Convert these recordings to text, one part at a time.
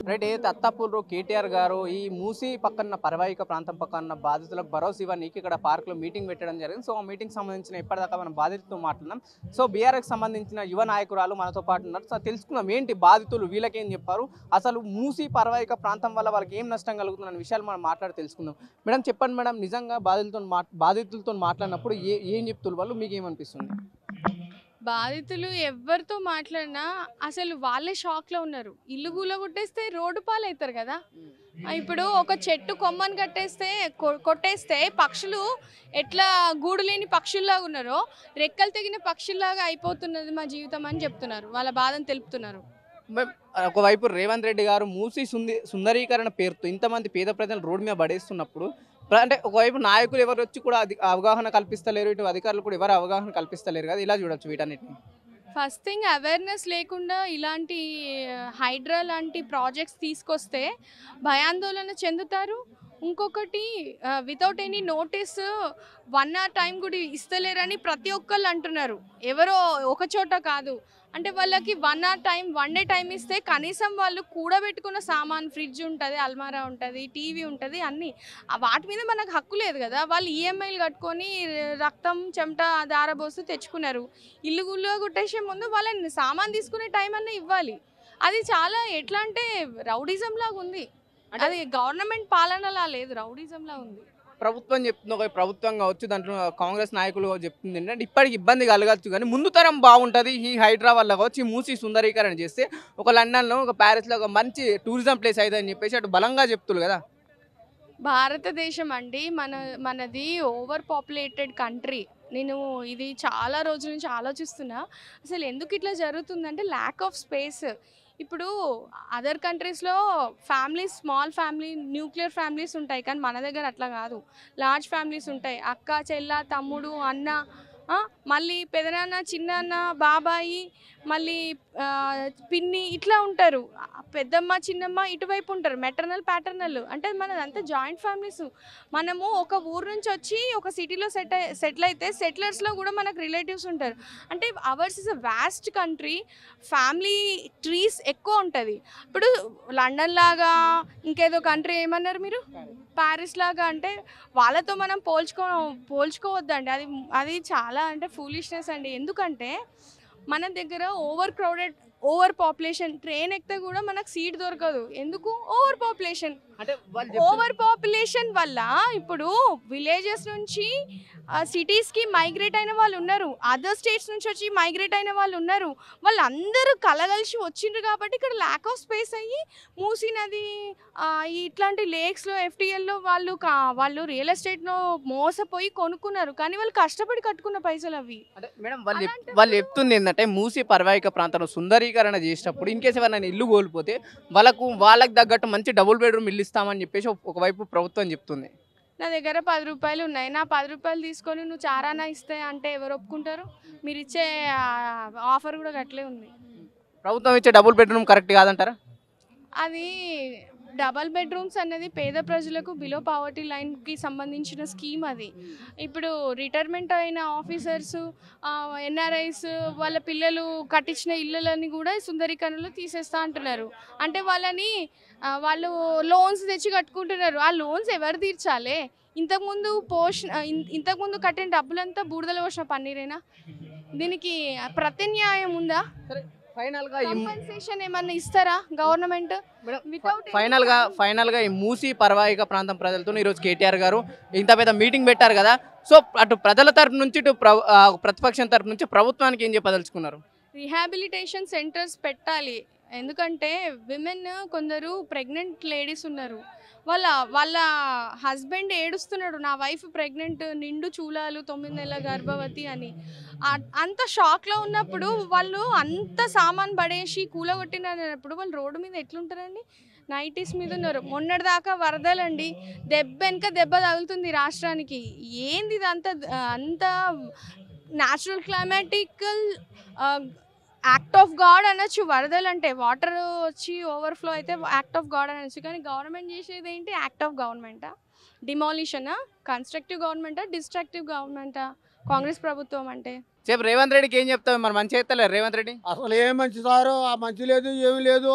Right. ఏదైతే అత్తాపూర్లో కేటీఆర్ గారు ఈ మూసీ పక్కన పరివాహిక ప్రాంతం పక్కన బాధితులకు భరోసా ఇవ్వడానికి ఇక్కడ పార్కులో మీటింగ్ పెట్టడం జరిగింది. సో ఆ మీటింగ్ సంబంధించిన ఇప్పటిదాకా మనం బాధితులతో మాట్లాడినాం. సో బీఆర్ఎస్ సంబంధించిన యువ నాయకురాలు మనతో పాటు ఉన్నారు. సో తెలుసుకుందాం ఏంటి బాధితులు వీళ్ళకేం చెప్పారు, అసలు మూసీ పరివాహిక ప్రాంతం వల్ల వాళ్ళకి ఏం నష్టం కలుగుతుందన్న విషయాలు మనం మాట్లాడి తెలుసుకుందాం. మేడం చెప్పండి మేడం, నిజంగా బాధితులతో మాట్లాడినప్పుడు ఏం చెప్తున్నారు వాళ్ళు, మీకు ఏమనిపిస్తుంది? బాధితులు ఎవరితో మాట్లాడినా అసలు వాళ్ళే షాక్లో ఉన్నారు. ఇల్లు కూలగొట్టేస్తే రోడ్డు పాలవుతారు కదా. ఇప్పుడు ఒక చెట్టు కొమ్మని కట్టేస్తే కొట్టేస్తే పక్షులు ఎట్లా గూడు లేని పక్షుల్లాగా ఉన్నారో, రెక్కలు తెగిన పక్షుల్లాగా అయిపోతున్నది మా జీవితం అని చెప్తున్నారు. వాళ్ళ బాధను తెలుపుతున్నారు. ఒకవైపు రేవంత్ రెడ్డి గారు మూసీ సుందరీకరణ పేరుతో ఇంతమంది పేద ప్రజలు రోడ్డు మీద పడేస్తున్నప్పుడు, అంటే ఒకవైపు నాయకులు ఎవరు వచ్చి కూడా అవగాహన కల్పిస్తలేరు, ఇటు అధికారులు కూడా ఎవరు అవగాహన కల్పిస్తలేరు కదా, ఇలా చూడొచ్చు వీటన్నిటిని. ఫస్ట్ థింగ్ అవేర్నెస్ లేకుండా ఇలాంటి హైడ్రా లాంటి ప్రాజెక్ట్స్ తీసుకొస్తే భయాందోళన చెందుతారు. ఇంకొకటి without any notice 1 hour time కూడా ఇస్తలేరని ప్రతి ఒక్కళ్ళు అంటున్నారు. ఎవరో ఒక చోట కాదు. అంటే వాళ్ళకి 1 hour టైం, 1 day టైం ఇస్తే కనీసం వాళ్ళు కూడబెట్టుకున్న సామాన్, ఫ్రిడ్జ్ ఉంటుంది, అల్మారా ఉంటుంది, టీవీ ఉంటుంది, అన్నీ వాటి మీద మనకు హక్కు లేదు కదా. వాళ్ళు ఈఎంఐలు కట్టుకొని రక్తం చెమట దారబోస్తూ తెచ్చుకున్నారు. ఇల్లు గుళ్ళు కొట్టేసే ముందు వాళ్ళని సామాన్ తీసుకునే టైం అన్నా ఇవ్వాలి. అది చాలా ఎట్లా అంటే రౌడిజం లాగా ఉంది. అది గవర్నమెంట్ పాలనలా లేదు, రౌడిజంలా ఉంది. ప్రభుత్వం చెప్తుంది, ఒక ప్రభుత్వం కావచ్చు, దాంట్లో కాంగ్రెస్ నాయకులు చెప్తుంది ఏంటంటే ఇప్పటికి ఇబ్బంది కలగచ్చు కానీ ముందు తరం బాగుంటుంది, ఈ హైడ్రా వల్ల కావచ్చు, ఈ మూసీ సుందరీకరణ చేస్తే ఒక లండన్లో, ఒక ప్యారిస్లో ఒక మంచి టూరిజం ప్లేస్ అవుతుందని చెప్పేసి అటు బలంగా చెప్తున్నారు కదా. భారతదేశం అండి మనది ఓవర్ పాపులేటెడ్ కంట్రీ. నేను ఇది చాలా రోజుల నుంచి ఆలోచిస్తున్నా. అసలు ఎందుకు ఇట్లా జరుగుతుందంటే ల్యాక్ ఆఫ్ స్పేస్. ఇప్పుడు అదర్ కంట్రీస్లో families, small family, nuclear families ఉంటాయి. కానీ మన దగ్గర అట్లా కాదు, లార్జ్ ఫ్యామిలీస్ ఉంటాయి. అక్క, చెల్ల, తమ్ముడు, అన్న, మళ్ళీ పెదనాన్న, చిన్నాన్న, బాబాయి, మళ్ళీ పిన్ని, ఇట్లా ఉంటారు. పెద్దమ్మ, చిన్నమ్మ ఇటువైపు ఉంటారు. మెటర్నల్, ప్యాటర్నల్, అంటే మనదంతా జాయింట్ ఫ్యామిలీస్. మనము ఒక ఊరు నుంచి వచ్చి ఒక సిటీలో సెటిల్ అయితే సెటిలర్స్లో కూడా మనకు రిలేటివ్స్ ఉంటారు. అంటే ours is a vast country. Family trees ఎక్కువ ఉంటుంది. ఇప్పుడు లండన్ లాగా ఇంకేదో కంట్రీ ఏమన్నారు మీరు, ప్యారిస్ లాగా, అంటే వాళ్ళతో మనం పోల్చుకోవద్దండి. అది చాలా అంటే ఫూలిష్నెస్ అండి. ఎందుకంటే మన దగ్గర ఓవర్ పాపులేషన్. ట్రైన్ ఎక్కితే కూడా మనకు సీట్ దొరకదు. ఎందుకు? Over population. ఓవర్ పాపులేషన్ వల్ల ఇప్పుడు విలేజెస్ నుంచి సిటీస్కి మైగ్రేట్ అయిన వాళ్ళు ఉన్నారు, అదర్ స్టేట్స్ నుంచి వచ్చి మైగ్రేట్ అయిన వాళ్ళు ఉన్నారు. వాళ్ళందరూ కలగలిసి వచ్చిండ్రు కాబట్టి ఇక్కడ ల్యాక్ ఆఫ్ స్పేస్ అయ్యి మూసీ నది, ఇట్లాంటి లేక్స్లో, ఎఫ్టీఎల్లో వాళ్ళు రియల్ ఎస్టేట్లో మోసపోయి కొనుక్కున్నారు. కానీ వాళ్ళు కష్టపడి కట్టుకున్న పైసలు అవి. మేడం వాళ్ళు చెప్తుంది ఏంటంటే మూసీ పరివాహిక ప్రాంతంలో సుందరీకరణ చేసేటప్పుడు ఇన్ కేసు ఎవరైనా ఇల్లు కోల్పోతే వాళ్ళకి తగ్గట్టు మంచి డబుల్ బెడ్రూమ్ ఇల్లు ఇస్తామని చెప్పేసి ఒకవైపు ప్రభుత్వం చెప్తుంది. నా దగ్గర 10 రూపాయలు ఉన్నాయి. నా 10 రూపాయలు తీసుకొని నువ్వు చారానా ఇస్తే అంటే ఎవరు ఒప్పుకుంటారు? మీరు ఇచ్చే ఆఫర్ కూడా గట్లే ఉంది. ప్రభుత్వం ఇచ్చే డబుల్ బెడ్రూమ్ కరెక్ట్ కాదంటారా? అది డబల్ బెడ్రూమ్స్ అనేది పేద ప్రజలకు బిలో పావర్టీ లైన్కి సంబంధించిన స్కీమ్. అది ఇప్పుడు రిటైర్మెంట్ అయిన ఆఫీసర్స్, ఎన్ఆర్ఐస్ వాళ్ళ పిల్లలు కట్టించిన ఇళ్ళని కూడా సుందరీకరణలో తీసేస్తా అంటున్నారు. అంటే వాళ్ళు లోన్స్ తెచ్చి కట్టుకుంటున్నారు. ఆ లోన్స్ ఎవరు తీర్చాలి? ఇంతకుముందు కట్టిన డబ్బులంతా బూడిదలో పోసిన పన్నీరేనా? దీనికి ప్రత్యామ్నాయం ఉందా? కంపెన్సేషన్ ఏమన్నా ఇస్తారా గవర్నమెంట్? ఫైనల్ గా ఈ మూసీ పరివాహిక ప్రాంతం ప్రజలతో ఈరోజు కేటీఆర్ గారు ఇంత పెద్ద మీటింగ్ పెట్టారు కదా. సో అటు ప్రజల తరపు నుంచి, ఇటు ప్రతిపక్షం తరపు నుంచి ప్రభుత్వానికి ఏం చెప్పదలుచుకున్నారు? రీహాబిలిటేషన్ సెంటర్స్ పెట్టాలి. ఎందుకంటే విమెన్, కొందరు ప్రెగ్నెంట్ లేడీస్ ఉన్నారు. వాళ్ళ హస్బెండ్ ఏడుస్తున్నాడు, నా వైఫ్ ప్రెగ్నెంట్, నిండు చూలాలు, 9 నెలల గర్భవతి అని. అంత షాక్లో ఉన్నప్పుడు వాళ్ళు అంత సామాన్ పడేసి కూలగొట్టినప్పుడు వాళ్ళు రోడ్డు మీద ఎట్లుంటారండి? నైటీస్ మీద ఉన్నారు. మొన్నటిదాకా వరదలండి, దెబ్బ వెనక దెబ్బ తగులుతుంది రాష్ట్రానికి. ఏంది ఇదంతా? అంత న్యాచురల్ క్లైమాటికల్ యాక్ట్ ఆఫ్ గాడ్ అనొచ్చు. వరదలు అంటే వాటర్ వచ్చి ఓవర్ఫ్లో అయితే యాక్ట్ ఆఫ్ గాడ్ అనొచ్చు. కానీ గవర్నమెంట్ చేసేది ఏంటి? యాక్ట్ ఆఫ్ గవర్నమెంటా? డిమాలిషనా? కన్స్ట్రక్టివ్ గవర్నమెంటా? డిస్ట్రక్టివ్ గవర్నమెంటా కాంగ్రెస్ ప్రభుత్వం అంటే? రేవంత్ రెడ్డికి ఏం చెప్తావు? మరి మంచి చేస్తలేరు రేవంత్ రెడ్డి. అసలు ఏం మంచి సారు, ఆ మంచి లేదు, ఏమి లేదు.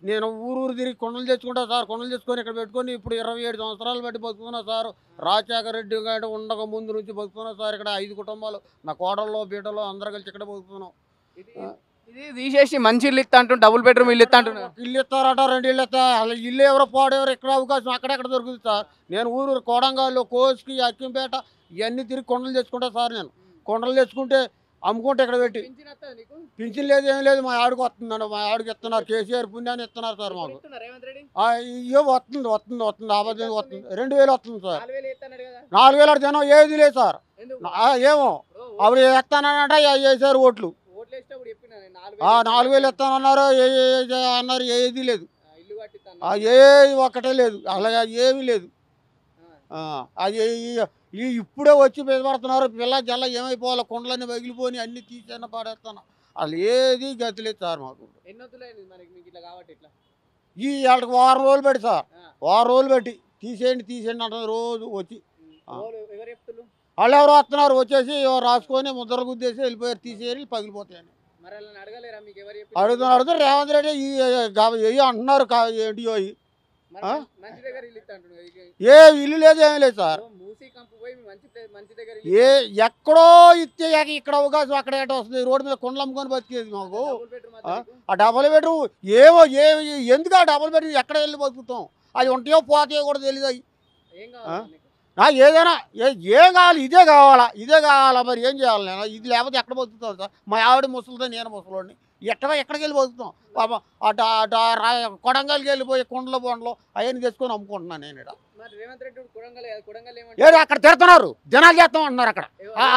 నేను ఊరు తిరిగి కొండలు తెచ్చుకుంటా సార్. కొండలు తెచ్చుకొని ఇక్కడ పెట్టుకొని ఇప్పుడు 27 సంవత్సరాలు బట్టి బతుకుతున్నా సార్. రాజశేఖర రెడ్డి గారు ఉండక ముందు నుంచి బతుకుతున్నా సార్. ఇక్కడ 5 కుటుంబాలు, నా కోడల్లో బీటలో అందరు కలిసి ఇక్కడ బతుకుతున్నాం. ఇది తీసేసి మంచి ఇల్లు ఇస్తా అంటూ డబుల్ బెడ్రూమ్ ఇల్లు ఇస్తా అంటున్నారు. ఇల్లు ఇస్తారట, 2 ఇల్లు ఇస్తా. అలా ఇల్లు ఎవరో పాడెవరు, ఎక్కడ అవకాశం అక్కడెక్కడ దొరుకుతుంది సార్. నేను ఊరు కోడంగాల్లో, కోసుకి, అక్కింపేట ఇవన్నీ తిరిగి కొండలు తెచ్చుకుంటా సార్. నేను కొండలు తెచ్చుకుంటే అమ్ముకుంటే ఇక్కడ పెట్టి పింఛన్ లేదు, ఏం లేదు. మా ఆడికి వస్తుందండి, మా ఆడికి ఇస్తున్నారు. కేసీఆర్ పుణ్యాన్ని ఇస్తున్నారు సార్ మాకు. ఇయ్యో వస్తుంది ఆపద వస్తుంది. 2000 వస్తుంది సార్. 4000 జనం ఏది లేదు సార్. ఏమో అప్పుడు ఎత్తానంటే వేసారు ఓట్లు. 4000 ఎత్తానన్నారు, అన్నారు. ఏది లేదు, ఏది ఒక్కటే లేదు, అలాగే ఏమీ లేదు. అది ఇప్పుడే వచ్చి పెడబడుతున్నారు. పిల్ల జల్ల ఏమైపోవాలి, కొండలన్నీ పగిలిపోయి అన్ని తీసేన పాడేస్తాను. అసలు ఏది గతి లేదు సార్ మాకు. ఈ వాళ్ళకి 10 రోజులు పెట్టి సార్, 10 రోజులు పెట్టి తీసేయండి అంటారు రోజు వచ్చి. వాళ్ళు ఎవరు వస్తున్నారు, వచ్చేసి రాసుకొని ముద్రలు గుద్దేసి వెళ్ళిపోయారు. తీసేయాలి, పగిలిపోతాయని అడుగుతున్నారు. రేవంత్ రెడ్డి ఇవి అంటున్నారు. ఏంటియో ఏ ఇల్లు లేదు, ఏమీ లేదు సార్. ఎక్కడో ఇస్తే ఇక్కడ అవకాశం అక్కడ ఏటో వస్తుంది. రోడ్డు మీద కొండలు అమ్ముకొని బతికేది మాకు. ఆ డబుల్ బెడ్రూమ్ ఏమో ఎందుకు ఆ డబుల్ బెడ్రూమ్ ఎక్కడ వెళ్ళి బతుకుతాం? అది ఉంటాయో పోతాయో కూడా తెలియదు. అవి ఏదైనా ఏం కావాలి, ఇదే కావాలా మరి ఏం చేయాలి? నేను ఇది లేకపోతే ఎక్కడ బతుకుతాను సార్? మా ఆవిడ ముసలితో నేను ముసలోడిని. ఎక్కడికి వెళ్ళి బతుకుతాం? పాపం కొడంగల్కి వెళ్ళిపోయి కొండల బొండలు అవన్నీ తెచ్చుకొని అమ్ముకుంటున్నాను నేను. ఏదో అక్కడ తిడుతున్నారు, జనాలు చేస్తాం అంటున్నారు. అక్కడ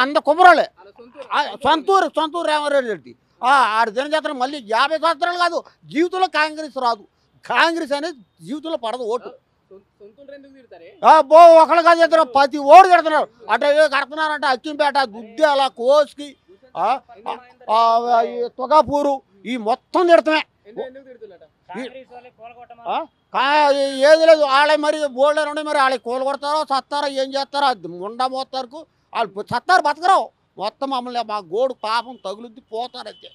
అంత కుమ్మరోలే. సొంతూరు రేవంత్ రెడ్డి ఆడు జనం చేస్తున్నారు. మళ్ళీ 50 సంవత్సరాలు కాదు, జీవితంలో కాంగ్రెస్ రాదు. కాంగ్రెస్ అనేది జీవితంలో పడదు ఓటు. ఒకళ్ళు కాదు, ఇద్దరు 10 ఓటు తిడుతున్నారు. అటు కడుతున్నారంటే అక్కింపేట, గుద్దేల, కోసుకి, తొగాపూరు ఈ మొత్తం తిడతామే. ఏది లేదు. వాళ్ళే మరి బోల్డర్ ఉండే మరి వాళ్ళకి కూల కొడతారో సత్తారో ఏం చేస్తారో ముండా మోతారుకు వాళ్ళు సత్తారు బతకరావు. మొత్తం మమ్మల్ని మా గోడు పాపం తగులుద్ది పోతారు. అయితే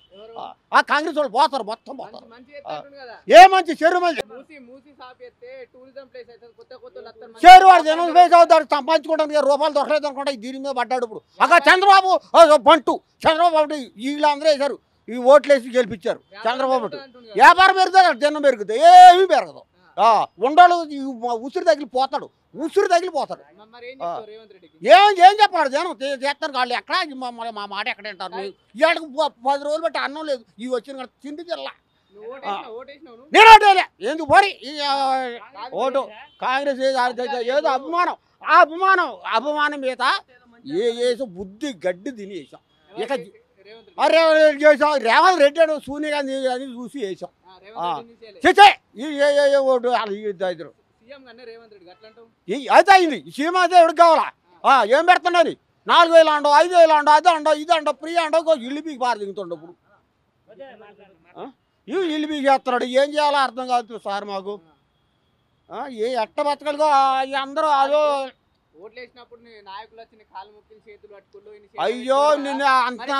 ఆ కాంగ్రెస్ వాళ్ళు పోతారు, మొత్తం పోతారు. ఏ మంచి చెరు మంచి చెరు వాడు జనం ప్లేస్ అవుతాడు. సంపాదించుకోవడానికి రూపాయలు దొరకలేదు అనుకుంటా దీని మీద పడ్డాడు. ఇప్పుడు అక్కడ చంద్రబాబు చంద్రబాబు వీళ్ళందరూ వేశారు. ఈ ఓట్లు వేసి గెలిపించారు చంద్రబాబు. వ్యాపారం పెరుగుతుంది, జనం పెరుగుతుంది, ఏమీ పెరగదు. ఉండలు ఉసిరి తగిలిపోతాడు. ఏం చెప్పాడు జనం చేస్తారు. వాళ్ళు ఎక్కడ మా మాట ఎక్కడ వింటారు? ఇవాళకి 10 రోజులు బట్టి అన్నం లేదు. ఇవి వచ్చిన తిండి తిల్లా. నేను ఓటేలే, ఎందుకు పోరి ఓటు కాంగ్రెస్ ఏదో అభిమానం. ఆ అభిమానం మీద వేసాం, బుద్ధి గడ్డి తిని వేసాం. ఇక చేసాం. రేవంత్ రెడ్డి అని సూనియా అని చూసి వేసాం. ఓటు ఇద్దరు అయితే అయింది. సీఎం అయితే ఎవరికి కావాలా? ఏం పెడుతున్నది? 4000 అండో, 5000 అండో, అది అండో, ఇది అండో, ఫ్రీ అండో. ఇల్లు బీకి బాగా దిగుతుండ. ఇప్పుడు ఇల్లు బీకి చేస్తున్నాడు. ఏం చేయాలో అర్థం కాదు సార్ మాకు. ఎట్ట బతకలుగో అందరూ అదో అయ్యో నిన్ను అంత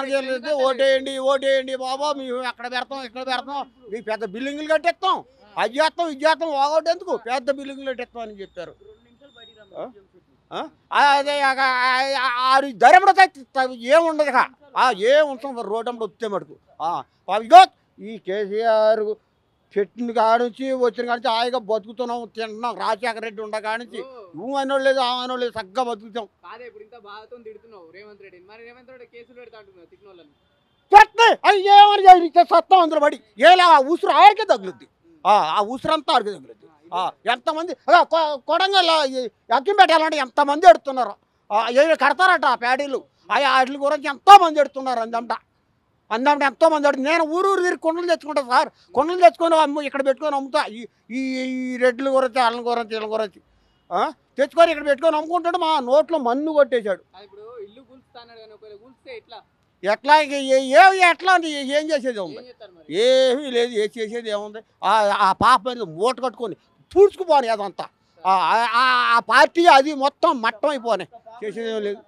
ఓటేయండి బాబా, మేము అక్కడ పెడతాం ఇక్కడ పెడతాం, మీకు పెద్ద బిల్డింగులు కట్టేస్తాం, అది చేస్తాం ఇది చేస్తాం, వాగౌట్ ఎందుకు పెద్ద బిల్డింగులు కట్టేస్తాం అని చెప్పారు. అదే ధరముడు ఏముండదు. ఏముంటాం రోడ్డు వస్తే మటుకు. ఇగో ఈ కేసీఆర్ చెట్టుని కానించి వచ్చిన కానించి హాయిగా బతుకుతున్నాం, తింటున్నాం. రాజశేఖర రెడ్డి ఉండ కానించి నువ్వు అనోళ్ళు లేదు, అనోళ్ళు లేదు, చక్కగా బతుకుతాం. అది ఏమని సత్తం అందరూ పడి ఏలా ఉసురు ఆడికే తగులుద్ది. ఆ ఉసురంతా ఆడికే తగులుద్ది. ఎంతమంది కొడంగల్ అక్కింపేట అలాంటి ఎంతమంది ఎడుతున్నారు. కడతారట ఆ ప్యాడీలు. వాటి గురించి ఎంతోమంది ఎడుతున్నారు. అందంట ఎంతోమంది అడుగు. నేను ఊరు తిరిగి కొండలు తెచ్చుకుంటా సార్. కొండలు తెచ్చుకొని ఇక్కడ పెట్టుకొని అమ్ముతా. ఈ రెడ్ల గురించి వాళ్ళ గురించి వీళ్ళ గురించి తెచ్చుకొని ఇక్కడ పెట్టుకొని అమ్ముకుంటాడు. మా నోట్లో మన్ను కొట్టేశాడు. ఎట్లా ఎట్లా ఏం చేసేది ఉంది? ఏమీ లేదు. చేసేది ఏముంది? ఆ పాప మీద మూట కట్టుకొని పూడ్చుకుపోని అదంతా. ఆ పార్టీ అది మొత్తం మట్టం అయిపోయి చేసేది ఏం లేదు.